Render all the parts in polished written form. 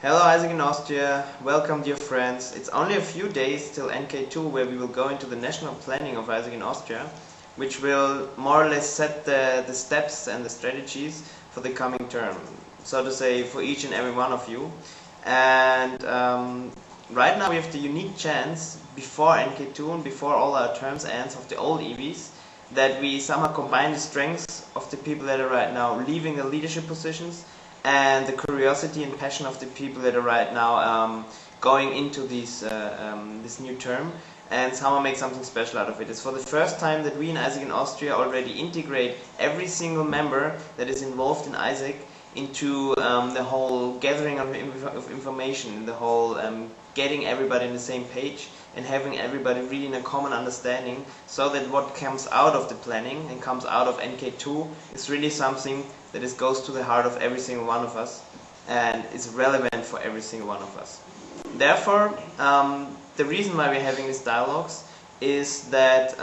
Hello AIESEC in Austria, welcome dear friends. It's only a few days till NK2 where we will go into the national planning of AIESEC in Austria, which will more or less set the steps and the strategies for the coming term, so to say, for each and every one of you. And right now we have the unique chance, before NK2 and before all our terms ends of the old EVs, that we somehow combine the strengths of the people that are right now leaving the leadership positions and the curiosity and passion of the people that are right now going into this new term, and somehow make something special out of it. It's for the first time that we in AIESEC in Austria already integrate every single member that is involved in AIESEC into the whole gathering of information, the whole getting everybody on the same page and having everybody really in a common understanding, so that what comes out of the planning and comes out of NK2 is really something that goes to the heart of every single one of us and is relevant for every single one of us. Therefore, the reason why we're having these dialogues is that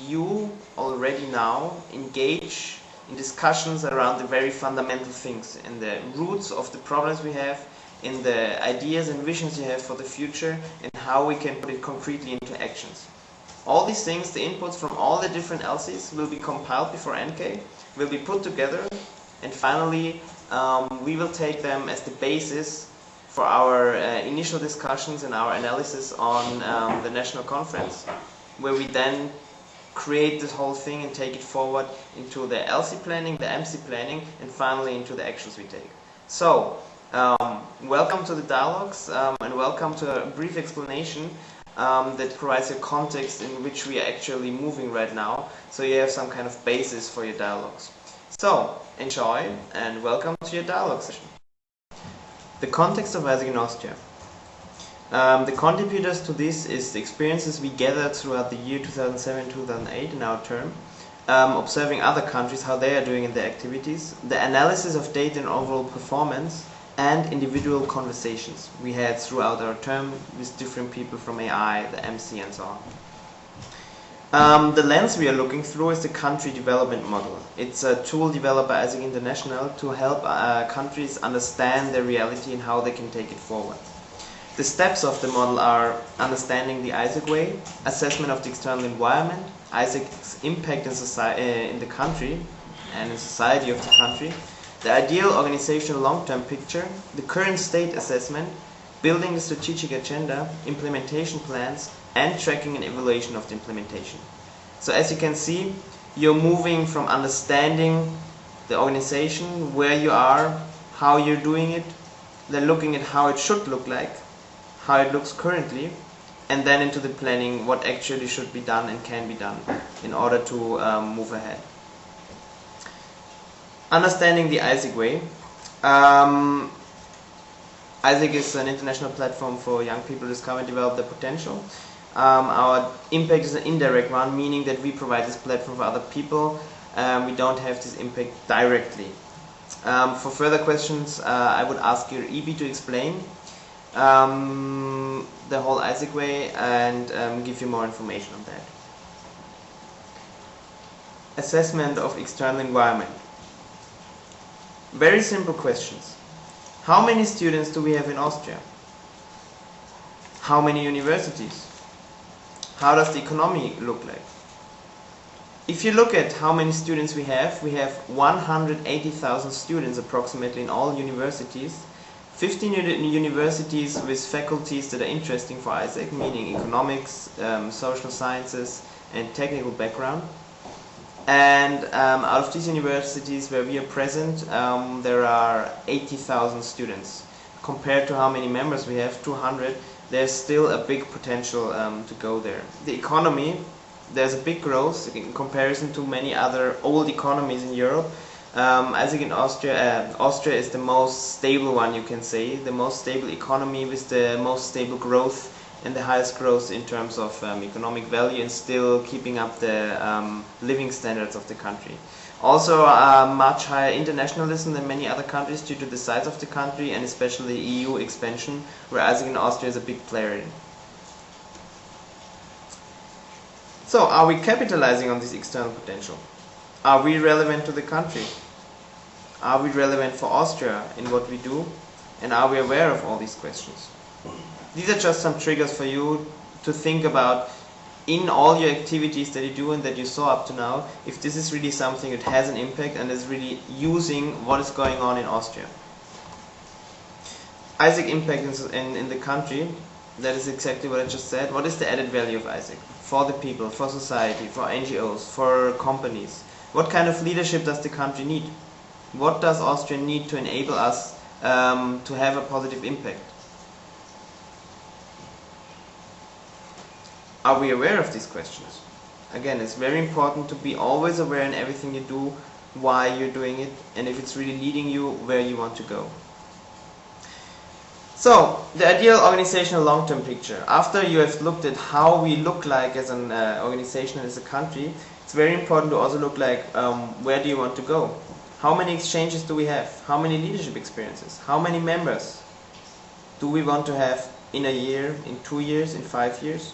you already now engage in discussions around the very fundamental things, in the roots of the problems we have, in the ideas and visions you have for the future, and how we can put it concretely into actions. All these things, the inputs from all the different LCs, will be compiled before NK, will be put together, and finally we will take them as the basis for our initial discussions and our analysis on the national conference, where we then create this whole thing and take it forward into the LC planning, the MC planning, and finally into the actions we take. So, welcome to the dialogues and welcome to a brief explanation that provides a context in which we are actually moving right now, so you have some kind of basis for your dialogues. So, enjoy and welcome to your dialogue session. The context of AIESEC in Austria. The contributors to this is the experiences we gathered throughout the year 2007-2008 in our term, observing other countries, how they are doing in their activities, the analysis of data and overall performance, and individual conversations we had throughout our term with different people from AI, the MC, and so on. The lens we are looking through is the country development model. It's a tool developed by AIESEC International to help countries understand their reality and how they can take it forward. The steps of the model are understanding the AIESEC way, assessment of the external environment, AIESEC's impact in the country and in society of the country, the ideal organizational long-term picture, the current state assessment, building the strategic agenda, implementation plans, and tracking and evaluation of the implementation. So as you can see, you're moving from understanding the organization, where you are, how you're doing it, then looking at how it should look like, how it looks currently, and then into the planning, what actually should be done and can be done in order to move ahead. Understanding the AIESEC way. AIESEC is an international platform for young people to discover and develop their potential. Our impact is an indirect one, meaning that we provide this platform for other people. We don't have this impact directly. For further questions, I would ask your EB to explain the whole AIESEC way and give you more information on that. Assessment of external environment. Very simple questions. How many students do we have in Austria? How many universities? How does the economy look like? If you look at how many students we have 180,000 students approximately in all universities, 15 universities with faculties that are interesting for AIESEC, meaning economics, social sciences, and technical background. And out of these universities where we are present, there are 80,000 students. Compared to how many members we have, 200, there's still a big potential to go there. The economy, there's a big growth in comparison to many other old economies in Europe. AIESEC in Austria, Austria is the most stable one, you can say, the most stable economy with the most stable growth and the highest growth in terms of economic value, and still keeping up the living standards of the country. Also much higher internationalism than many other countries due to the size of the country and especially the EU expansion, where AIESEC in Austria is a big player in. So, are we capitalizing on this external potential? Are we relevant to the country? Are we relevant for Austria in what we do? And are we aware of all these questions? These are just some triggers for you to think about in all your activities that you do and that you saw up to now, if this is really something that has an impact and is really using what is going on in Austria. AIESEC impact in the country, that is exactly what I just said. What is the added value of AIESEC? For the people, for society, for NGOs, for companies. What kind of leadership does the country need? What does Austria need to enable us to have a positive impact? Are we aware of these questions? Again, it's very important to be always aware in everything you do, why you're doing it, and if it's really leading you where you want to go. So, the ideal organizational long-term picture. After you have looked at how we look like as an organization and as a country, it's very important to also look like where do you want to go? How many exchanges do we have? How many leadership experiences? How many members do we want to have in a year, in 2 years, in 5 years?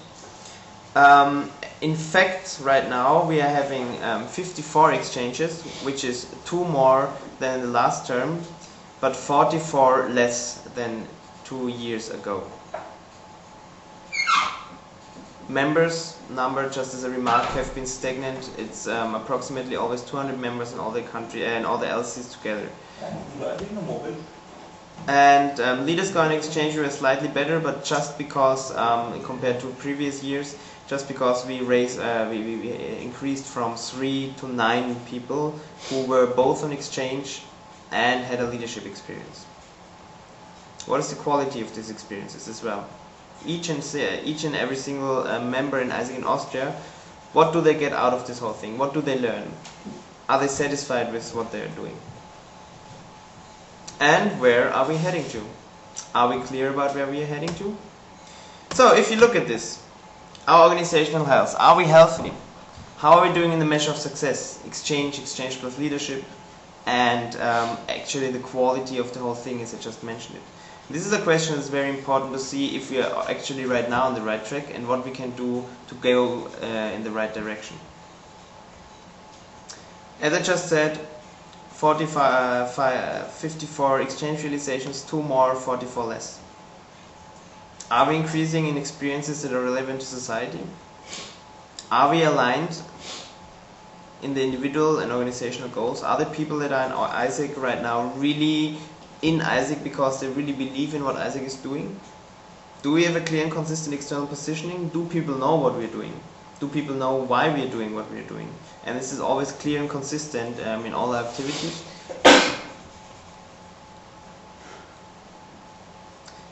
In fact, right now we are having 54 exchanges, which is 2 more than the last term, but 44 less than 2 years ago. Members number, just as a remark, have been stagnant. It's approximately always 200 members in all the country and all the LCs together. And leaders going exchange were slightly better, but just because compared to previous years, just because we increased from 3 to 9 people who were both on exchange and had a leadership experience. What is the quality of these experiences as well? Each and every single member in AIESEC in Austria, what do they get out of this whole thing? What do they learn? Are they satisfied with what they are doing? And where are we heading to? Are we clear about where we are heading to? So if you look at this, our organizational health, are we healthy? How are we doing in the measure of success? Exchange plus leadership, and actually the quality of the whole thing, as I just mentioned it. This is a question that's very important to see if we are actually right now on the right track and what we can do to go in the right direction. As I just said, 54 exchange realizations, 2 more, 44 less. Are we increasing in experiences that are relevant to society? Are we aligned in the individual and organizational goals? Are the people that are in AIESEC right now really in AIESEC because they really believe in what AIESEC is doing? Do we have a clear and consistent external positioning? Do people know what we're doing? Do people know why we're doing what we're doing? And this is always clear and consistent in all our activities.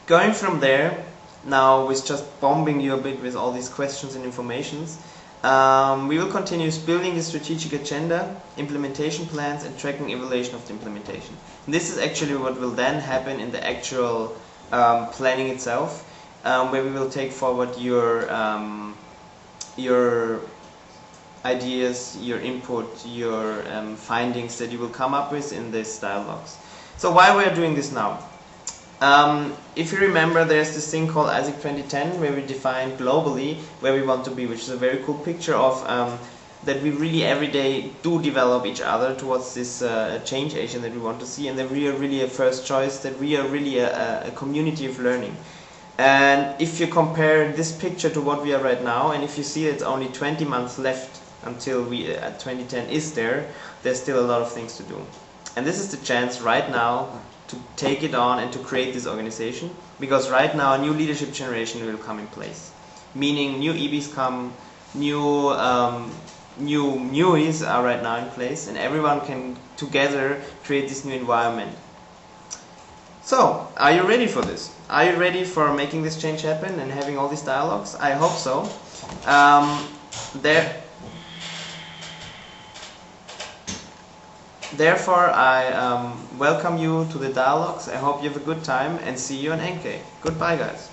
Going from there, now with just bombing you a bit with all these questions and informations, we will continue building the strategic agenda, implementation plans, and tracking evaluation of the implementation. And this is actually what will then happen in the actual planning itself, where we will take forward your ideas, your input, your findings that you will come up with in these dialogues. So why we are doing this now? If you remember, there's this thing called AIESEC 2010 where we define globally where we want to be, which is a very cool picture of that we really every day do develop each other towards this change agent that we want to see, and that we are really a first choice, that we are really a community of learning. And if you compare this picture to what we are right now, and if you see it's only 20 months left until 2010 is there, there's still a lot of things to do. And this is the chance right now to take it on and to create this organization, because right now a new leadership generation will come in place, meaning new EBs come, newies are right now in place, and everyone can together create this new environment. So, are you ready for this? Are you ready for making this change happen and having all these dialogues? I hope so. Therefore, I welcome you to the dialogues. I hope you have a good time and see you on NK. Goodbye, guys.